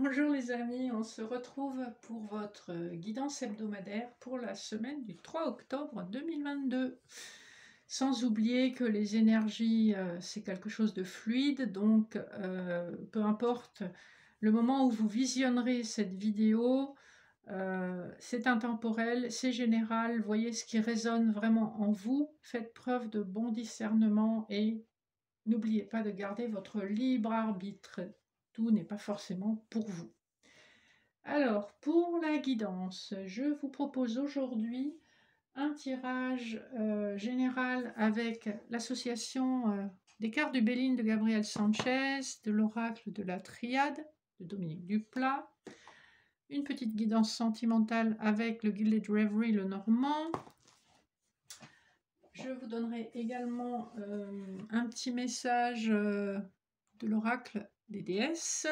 Bonjour les amis, on se retrouve pour votre guidance hebdomadaire pour la semaine du 3 octobre 2022. Sans oublier que les énergies, c'est quelque chose de fluide, donc peu importe le moment où vous visionnerez cette vidéo, c'est intemporel, c'est général, voyez ce qui résonne vraiment en vous, faites preuve de bon discernement et n'oubliez pas de garder votre libre arbitre. Tout n'est pas forcément pour vous. Alors, pour la guidance, je vous propose aujourd'hui un tirage général avec l'association des cartes du Béline de Gabriel Sanchez, de l'oracle de la Triade de Dominique Duplat, une petite guidance sentimentale avec le Gilded Reverie le Normand. Je vous donnerai également un petit message de l'oracle des déesses,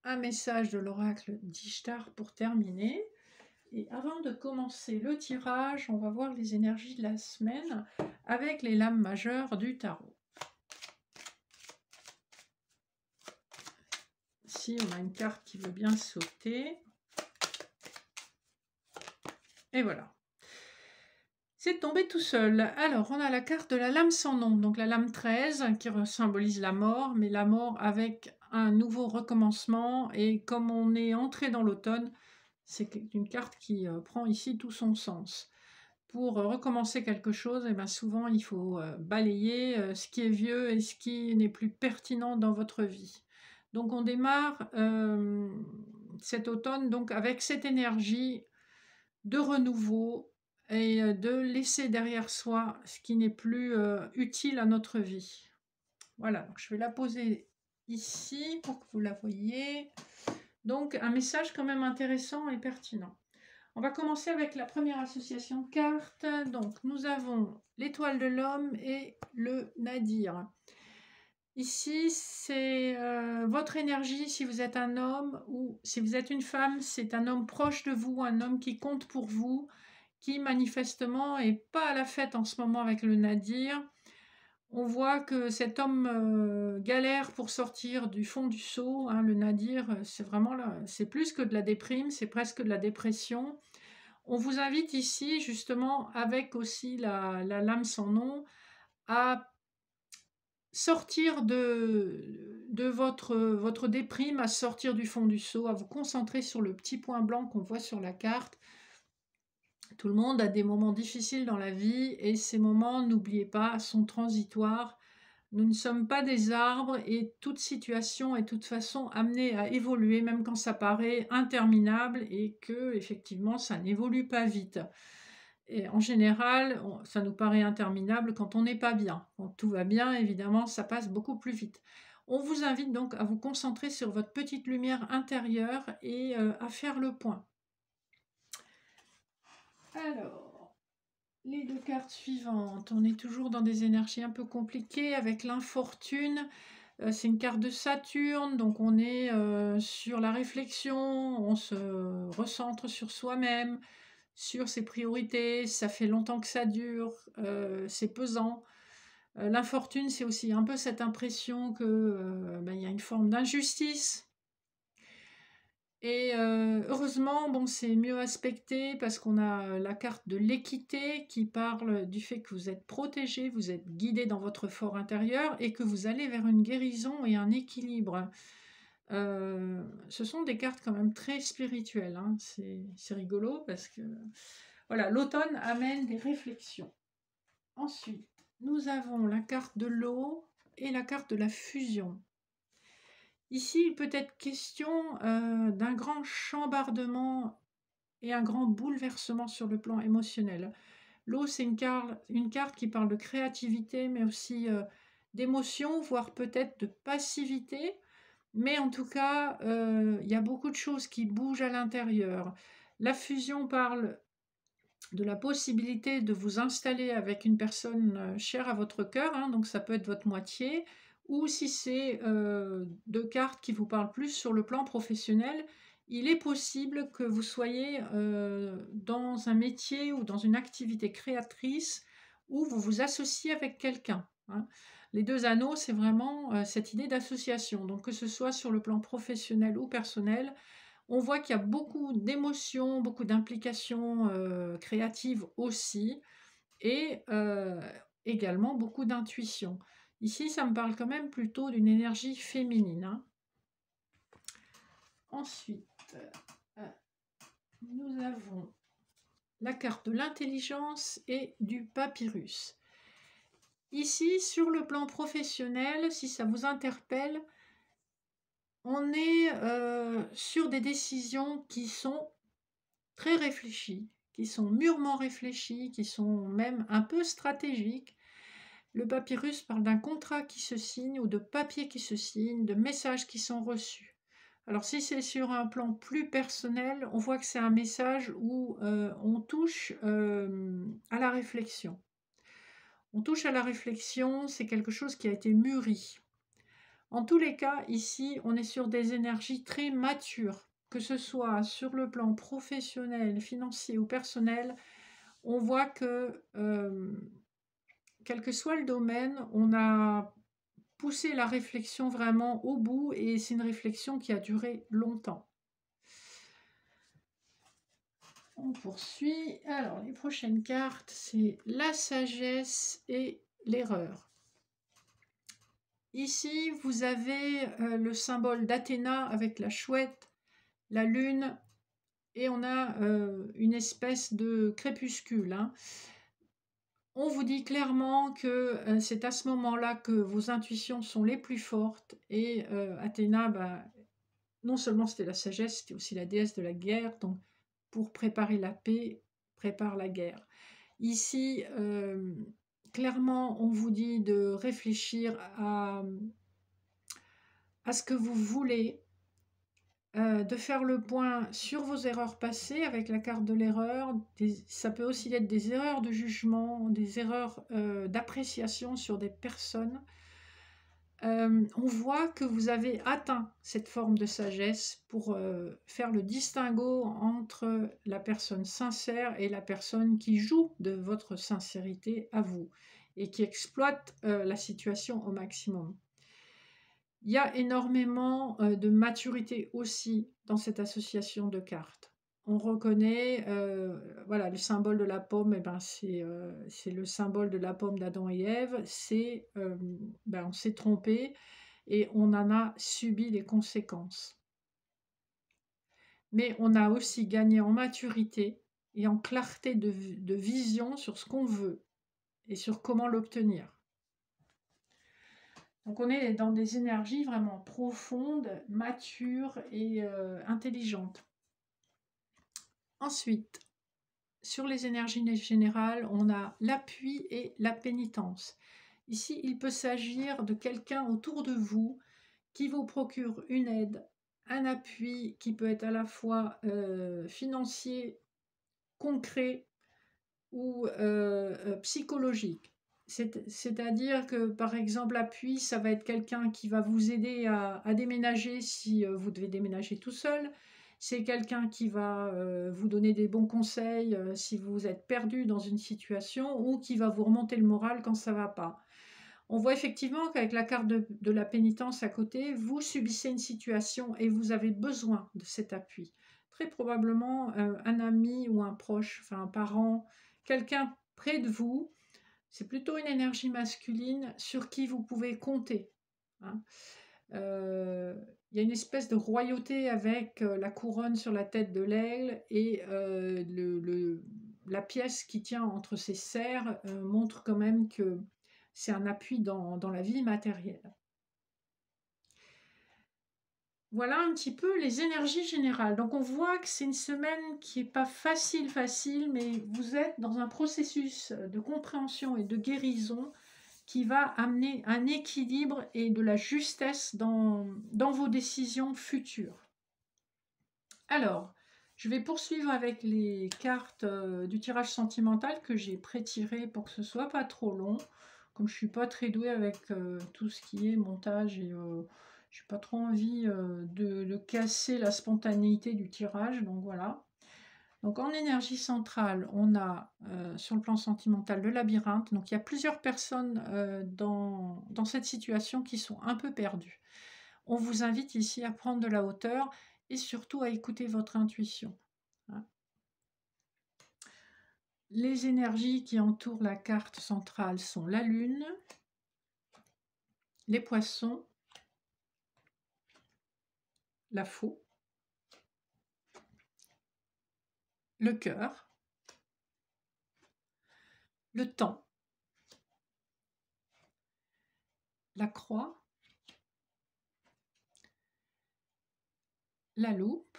un message de l'oracle d'Ishtar pour terminer. Et avant de commencer le tirage, on va voir les énergies de la semaine avec les lames majeures du tarot. Ici, on a une carte qui veut bien sauter. Et voilà. C'est tombé tout seul. Alors, on a la carte de la lame sans nom, donc la lame 13 qui symbolise la mort, mais la mort avec un nouveau recommencement. Et comme on est entré dans l'automne, c'est une carte qui prend ici tout son sens. Pour recommencer quelque chose, et bien souvent il faut balayer ce qui est vieux et ce qui n'est plus pertinent dans votre vie. Donc on démarre cet automne donc avec cette énergie de renouveau et de laisser derrière soi ce qui n'est plus utile à notre vie. Voilà, donc je vais la poser ici pour que vous la voyez. Donc un message quand même intéressant et pertinent. On va commencer avec la première association de cartes. Donc, nous avons l'étoile de l'homme et le nadir. Ici, c'est votre énergie si vous êtes un homme ou si vous êtes une femme, c'est un homme proche de vous, un homme qui compte pour vous, qui manifestement n'est pas à la fête en ce moment avec le nadir. On voit que cet homme galère pour sortir du fond du seau. Hein, le nadir, c'est vraiment là, c'est plus que de la déprime, c'est presque de la dépression. On vous invite ici, justement, avec aussi la lame sans nom, à sortir de votre déprime, à sortir du fond du seau, à vous concentrer sur le petit point blanc qu'on voit sur la carte. Tout le monde a des moments difficiles dans la vie et ces moments, n'oubliez pas, sont transitoires. Nous ne sommes pas des arbres et toute situation est de toute façon amenée à évoluer, même quand ça paraît interminable et que effectivement ça n'évolue pas vite. Et en général, ça nous paraît interminable quand on n'est pas bien. Quand tout va bien, évidemment, ça passe beaucoup plus vite. On vous invite donc à vous concentrer sur votre petite lumière intérieure et à faire le point. Alors, les deux cartes suivantes, on est toujours dans des énergies un peu compliquées avec l'infortune. C'est une carte de Saturne, donc on est sur la réflexion, on se recentre sur soi-même, sur ses priorités, ça fait longtemps que ça dure, c'est pesant. L'infortune, c'est aussi un peu cette impression que y a une forme d'injustice. Et heureusement, bon, c'est mieux aspecté parce qu'on a la carte de l'équité qui parle du fait que vous êtes protégé, vous êtes guidé dans votre fort intérieur et que vous allez vers une guérison et un équilibre. Ce sont des cartes quand même très spirituelles, hein. C'est rigolo parce que voilà, l'automne amène des réflexions. Ensuite, nous avons la carte de l'eau et la carte de la fusion. Ici, il peut être question d'un grand chambardement et un grand bouleversement sur le plan émotionnel. L'eau, c'est une carte qui parle de créativité, mais aussi d'émotion, voire peut-être de passivité. Mais en tout cas, il y a beaucoup de choses qui bougent à l'intérieur. La fusion parle de la possibilité de vous installer avec une personne chère à votre cœur, hein, donc ça peut être votre moitié, ou si c'est deux cartes qui vous parlent plus sur le plan professionnel, il est possible que vous soyez dans un métier ou dans une activité créatrice où vous vous associez avec quelqu'un. Hein. Les 2 anneaux, c'est vraiment, cette idée d'association. Donc que ce soit sur le plan professionnel ou personnel, on voit qu'il y a beaucoup d'émotions, beaucoup d'implications, créatives aussi et également beaucoup d'intuition. Ici, ça me parle quand même plutôt d'une énergie féminine, hein. Ensuite, heu, nous avons la carte de l'intelligence et du papyrus. Ici, sur le plan professionnel, si ça vous interpelle, on est, sur des décisions qui sont très réfléchies, qui sont mûrement réfléchies, qui sont même un peu stratégiques. Le papyrus parle d'un contrat qui se signe ou de papiers qui se signent, de messages qui sont reçus. Alors si c'est sur un plan plus personnel, on voit que c'est un message où, on touche, à la réflexion. On touche à la réflexion, c'est quelque chose qui a été mûri. En tous les cas, ici, on est sur des énergies très matures, que ce soit sur le plan professionnel, financier ou personnel. On voit que, quel que soit le domaine, on a poussé la réflexion vraiment au bout et c'est une réflexion qui a duré longtemps. On poursuit. Alors, les prochaines cartes, c'est la sagesse et l'erreur. Ici, vous avez le symbole d'Athéna avec la chouette, la lune, et on a une espèce de crépuscule, hein. On vous dit clairement que c'est à ce moment-là que vos intuitions sont les plus fortes. Et Athéna, bah, non seulement c'était la sagesse, c'était aussi la déesse de la guerre. Donc, pour préparer la paix, prépare la guerre. Ici, clairement, on vous dit de réfléchir à ce que vous voulez, de faire le point sur vos erreurs passées avec la carte de l'erreur. Ça peut aussi être des erreurs de jugement, des erreurs d'appréciation sur des personnes. On voit que vous avez atteint cette forme de sagesse pour faire le distinguo entre la personne sincère et la personne qui joue de votre sincérité à vous et qui exploite la situation au maximum. Il y a énormément de maturité aussi dans cette association de cartes. On reconnaît, voilà, le symbole de la pomme, eh ben, c'est le symbole de la pomme d'Adam et Ève. Ben, on s'est trompé et on en a subi les conséquences. Mais on a aussi gagné en maturité et en clarté de vision sur ce qu'on veut et sur comment l'obtenir. Donc on est dans des énergies vraiment profondes, matures et intelligentes. Ensuite, sur les énergies générales, on a l'appui et la pénitence. Ici, il peut s'agir de quelqu'un autour de vous qui vous procure une aide, un appui qui peut être à la fois financier, concret ou psychologique. C'est-à-dire que, par exemple, l'appui, ça va être quelqu'un qui va vous aider à déménager si vous devez déménager tout seul. C'est quelqu'un qui va vous donner des bons conseils si vous êtes perdu dans une situation ou qui va vous remonter le moral quand ça ne va pas. On voit effectivement qu'avec la carte de la pénitence à côté, vous subissez une situation et vous avez besoin de cet appui. Très probablement un ami ou un proche, enfin un parent, quelqu'un près de vous. C'est plutôt une énergie masculine sur qui vous pouvez compter, hein. Il y a une espèce de royauté avec la couronne sur la tête de l'aigle et la pièce qui tient entre ses serres montre quand même que c'est un appui dans la vie matérielle. Voilà un petit peu les énergies générales. Donc on voit que c'est une semaine qui n'est pas facile, mais vous êtes dans un processus de compréhension et de guérison qui va amener un équilibre et de la justesse dans vos décisions futures. Alors, je vais poursuivre avec les cartes du tirage sentimental que j'ai pré-tiré pour que ce soit pas trop long. Comme je ne suis pas très douée avec tout ce qui est montage et je n'ai pas trop envie de casser la spontanéité du tirage, donc voilà. Donc en énergie centrale, on a sur le plan sentimental le labyrinthe. Donc il y a plusieurs personnes dans cette situation qui sont un peu perdues. On vous invite ici à prendre de la hauteur et surtout à écouter votre intuition. Hein. Les énergies qui entourent la carte centrale sont la Lune, les poissons, la faux, le cœur, le temps, la croix, la loupe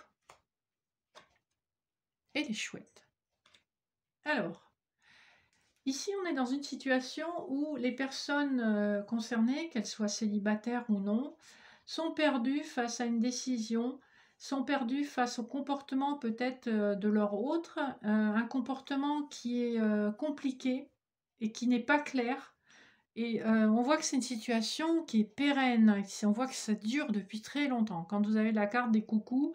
et les chouettes. Alors, ici on est dans une situation où les personnes concernées, qu'elles soient célibataires ou non, sont perdues face à une décision, sont perdues face au comportement peut-être de leur autre, un comportement qui est compliqué et qui n'est pas clair. Et on voit que c'est une situation qui est pérenne, on voit que ça dure depuis très longtemps. Quand vous avez la carte des coucous,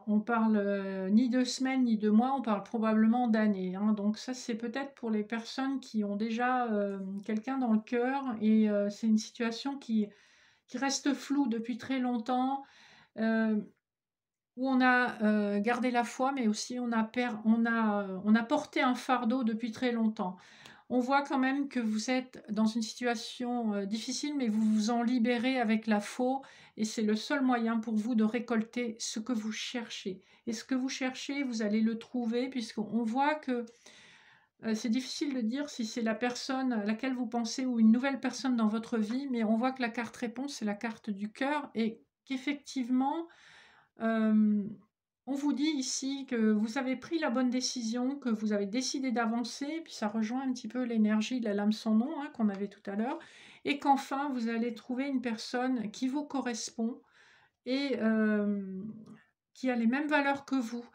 on parle ni de semaines ni de mois, on parle probablement d'années. Hein. Donc ça, c'est peut-être pour les personnes qui ont déjà quelqu'un dans le cœur et c'est une situation qui reste floue depuis très longtemps, où on a gardé la foi, mais aussi on a porté un fardeau depuis très longtemps. On voit quand même que vous êtes dans une situation difficile, mais vous vous en libérez avec la faux, et c'est le seul moyen pour vous de récolter ce que vous cherchez. Et ce que vous cherchez, vous allez le trouver, puisqu'on voit que c'est difficile de dire si c'est la personne à laquelle vous pensez ou une nouvelle personne dans votre vie, mais on voit que la carte réponse, c'est la carte du cœur, et qu'effectivement, on vous dit ici que vous avez pris la bonne décision, que vous avez décidé d'avancer, puis ça rejoint un petit peu l'énergie de la lame sans nom hein, qu'on avait tout à l'heure, et qu'enfin vous allez trouver une personne qui vous correspond et qui a les mêmes valeurs que vous.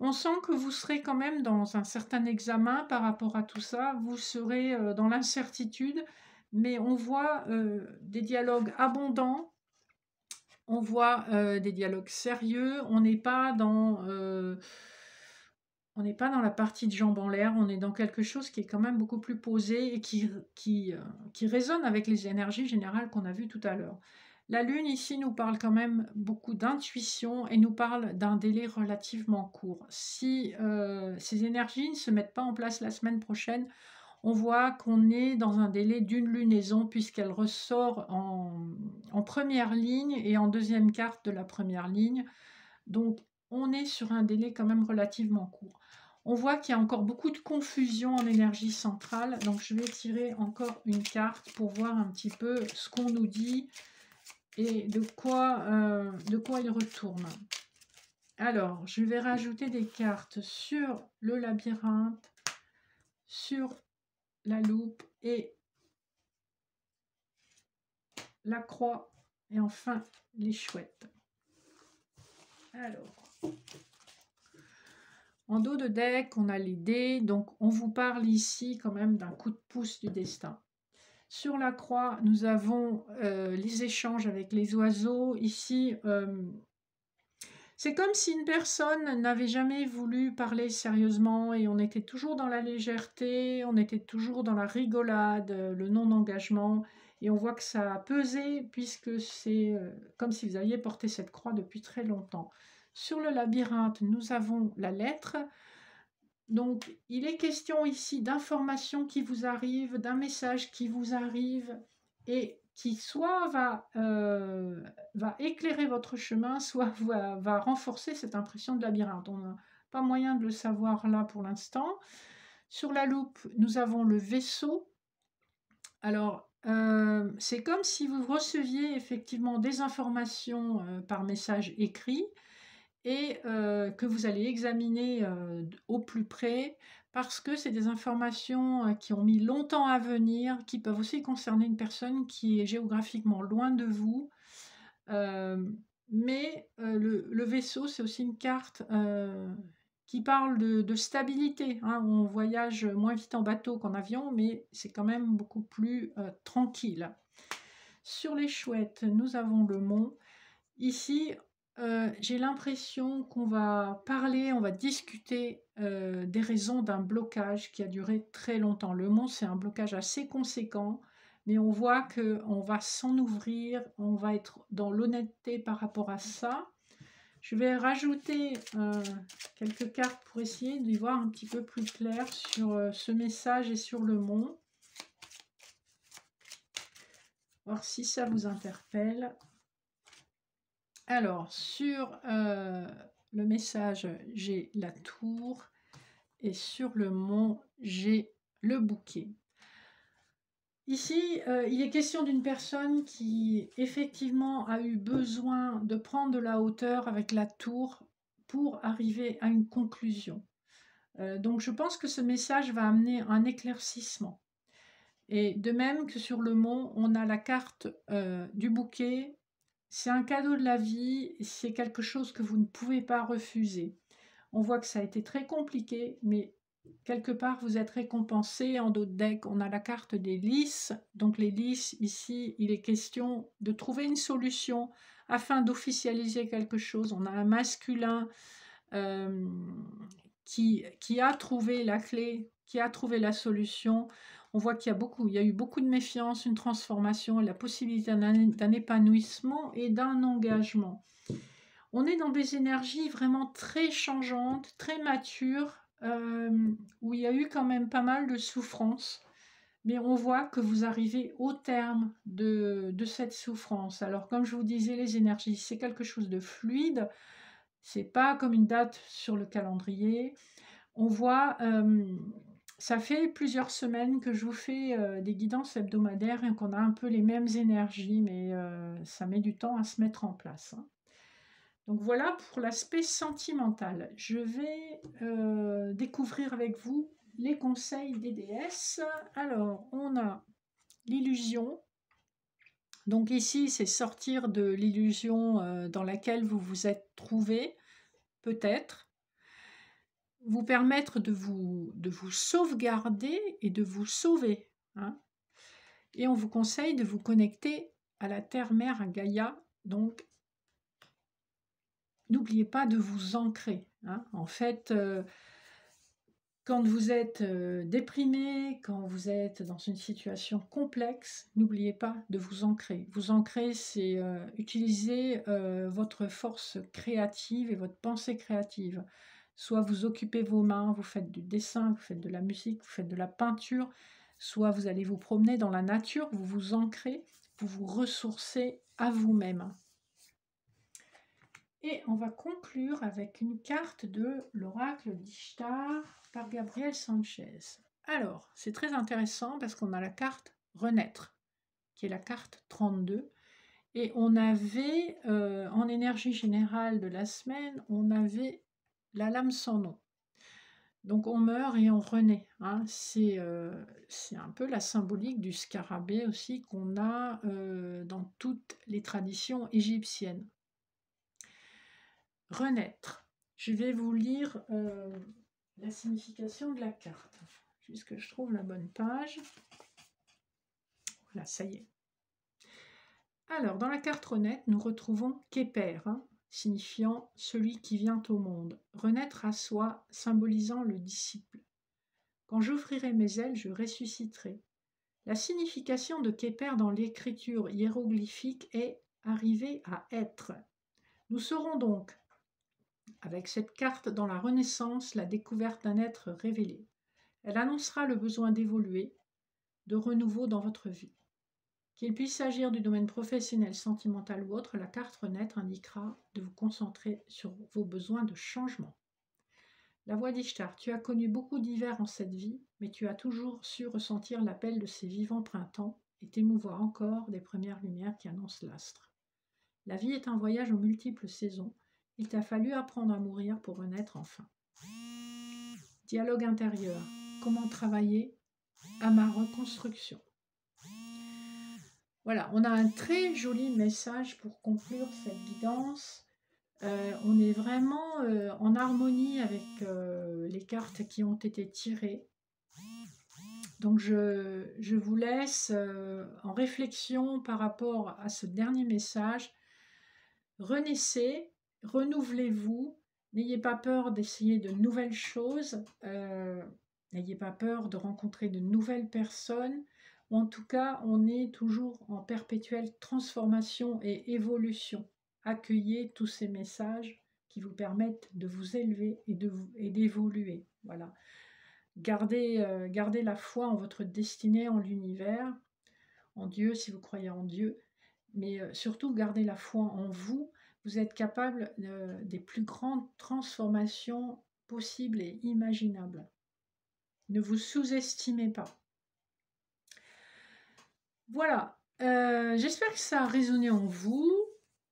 On sent que vous serez quand même dans un certain examen par rapport à tout ça, vous serez dans l'incertitude, mais on voit des dialogues abondants. On voit des dialogues sérieux, on n'est pas dans la partie de jambes en l'air, on est dans quelque chose qui est quand même beaucoup plus posé et qui résonne avec les énergies générales qu'on a vues tout à l'heure. La Lune ici nous parle quand même beaucoup d'intuition et nous parle d'un délai relativement court. Si ces énergies ne se mettent pas en place la semaine prochaine, on voit qu'on est dans un délai d'une lunaison puisqu'elle ressort en première ligne et en deuxième carte de la première ligne. Donc, on est sur un délai quand même relativement court. On voit qu'il y a encore beaucoup de confusion en énergie centrale. Donc, je vais tirer encore une carte pour voir un petit peu ce qu'on nous dit et de quoi il retourne. Alors, je vais rajouter des cartes sur le labyrinthe, sur la loupe et la croix et enfin les chouettes. Alors, en dos de deck, on a les dés, donc on vous parle ici quand même d'un coup de pouce du destin. Sur la croix, nous avons les échanges avec les oiseaux. Ici, c'est comme si une personne n'avait jamais voulu parler sérieusement et on était toujours dans la légèreté, on était toujours dans la rigolade, le non-engagement. Et on voit que ça a pesé puisque c'est comme si vous aviez porté cette croix depuis très longtemps. Sur le labyrinthe, nous avons la lettre. Donc, il est question ici d'informations qui vous arrivent, d'un message qui vous arrive et qui soit va éclairer votre chemin, soit va renforcer cette impression de labyrinthe. On n'a pas moyen de le savoir là pour l'instant. Sur la loupe, nous avons le vaisseau. Alors, c'est comme si vous receviez effectivement des informations par message écrit et que vous allez examiner au plus près parce que c'est des informations qui ont mis longtemps à venir, qui peuvent aussi concerner une personne qui est géographiquement loin de vous. Mais le vaisseau, c'est aussi une carte qui parle de stabilité. Hein. On voyage moins vite en bateau qu'en avion, mais c'est quand même beaucoup plus tranquille. Sur les chouettes, nous avons le mont. Ici, j'ai l'impression qu'on va parler, on va discuter, des raisons d'un blocage qui a duré très longtemps. Le mont, c'est un blocage assez conséquent, mais on voit qu'on va s'en ouvrir, on va être dans l'honnêteté par rapport à ça. Je vais rajouter, quelques cartes pour essayer d'y voir un petit peu plus clair sur, ce message et sur le mont. Voir si ça vous interpelle. Alors, sur le message, j'ai la tour et sur le mont, j'ai le bouquet. Ici, il est question d'une personne qui effectivement a eu besoin de prendre de la hauteur avec la tour pour arriver à une conclusion. Donc, je pense que ce message va amener un éclaircissement. Et de même que sur le mont, on a la carte du bouquet. C'est un cadeau de la vie, c'est quelque chose que vous ne pouvez pas refuser. On voit que ça a été très compliqué, mais quelque part vous êtes récompensé. En d'autres decks, on a la carte des lys. Donc les lys, ici, il est question de trouver une solution afin d'officialiser quelque chose. On a un masculin qui a trouvé la clé, qui a trouvé la solution. On voit qu'il y a eu beaucoup de méfiance, une transformation, la possibilité d'un épanouissement et d'un engagement. On est dans des énergies vraiment très changeantes, très matures, où il y a eu quand même pas mal de souffrance. Mais on voit que vous arrivez au terme de cette souffrance. Alors, comme je vous disais, les énergies, c'est quelque chose de fluide. C'est pas comme une date sur le calendrier. On voit, ça fait plusieurs semaines que je vous fais des guidances hebdomadaires et qu'on a un peu les mêmes énergies, mais ça met du temps à se mettre en place. Hein. Donc voilà pour l'aspect sentimental. Je vais découvrir avec vous les conseils des déesses. Alors, on a l'illusion. Donc ici, c'est sortir de l'illusion dans laquelle vous vous êtes trouvé, peut-être. Vous permettre de vous sauvegarder et de vous sauver. Hein. Et on vous conseille de vous connecter à la Terre-Mère, à Gaïa. Donc, n'oubliez pas de vous ancrer. Hein. En fait, quand vous êtes déprimé, quand vous êtes dans une situation complexe, n'oubliez pas de vous ancrer. Vous ancrer, c'est utiliser votre force créative et votre pensée créative. Soit vous occupez vos mains, vous faites du dessin, vous faites de la musique, vous faites de la peinture, soit vous allez vous promener dans la nature, vous vous ancrez, vous vous ressourcez à vous-même. Et on va conclure avec une carte de l'oracle d'Ishtar par Gabriel Sanchez. Alors, c'est très intéressant parce qu'on a la carte Renaître, qui est la carte 32. Et on avait, en énergie générale de la semaine, on avait la lame sans nom. Donc on meurt et on renaît. Hein. C'est un peu la symbolique du scarabée aussi qu'on a dans toutes les traditions égyptiennes. Renaître. Je vais vous lire la signification de la carte. Juste que je trouve la bonne page. Voilà, ça y est. Alors, dans la carte Renaître, nous retrouvons Képer, hein, signifiant celui qui vient au monde. Renaître à soi, symbolisant le disciple. Quand j'ouvrirai mes ailes, je ressusciterai. La signification de Képer dans l'écriture hiéroglyphique est arriver à être. Nous serons donc, avec cette carte dans la Renaissance, la découverte d'un être révélé. Elle annoncera le besoin d'évoluer, de renouveau dans votre vie. Qu'il puisse s'agir du domaine professionnel, sentimental ou autre, la carte Renaître indiquera de vous concentrer sur vos besoins de changement. La voix d'Ishtar, tu as connu beaucoup d'hivers en cette vie, mais tu as toujours su ressentir l'appel de ces vivants printemps et t'émouvoir encore des premières lumières qui annoncent l'astre. La vie est un voyage aux multiples saisons. Il t'a fallu apprendre à mourir pour renaître enfin. Dialogue intérieur. Comment travailler à ma reconstruction. Voilà, on a un très joli message pour conclure cette guidance. On est vraiment en harmonie avec les cartes qui ont été tirées. Donc je vous laisse en réflexion par rapport à ce dernier message. Renaissez, renouvelez-vous, n'ayez pas peur d'essayer de nouvelles choses, n'ayez pas peur de rencontrer de nouvelles personnes. En tout cas, on est toujours en perpétuelle transformation et évolution. Accueillez tous ces messages qui vous permettent de vous élever et d'évoluer. Voilà. Gardez la foi en votre destinée, en l'univers, en Dieu si vous croyez en Dieu, mais surtout gardez la foi en vous. Vous êtes capable des plus grandes transformations possibles et imaginables. Ne vous sous-estimez pas. Voilà, j'espère que ça a résonné en vous.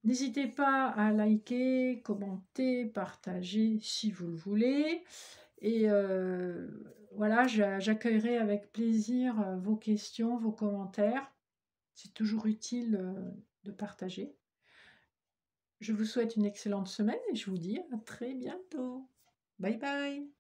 N'hésitez pas à liker, commenter, partager si vous le voulez. Et voilà, j'accueillerai avec plaisir vos questions, vos commentaires. C'est toujours utile de partager. Je vous souhaite une excellente semaine et je vous dis à très bientôt. Bye bye.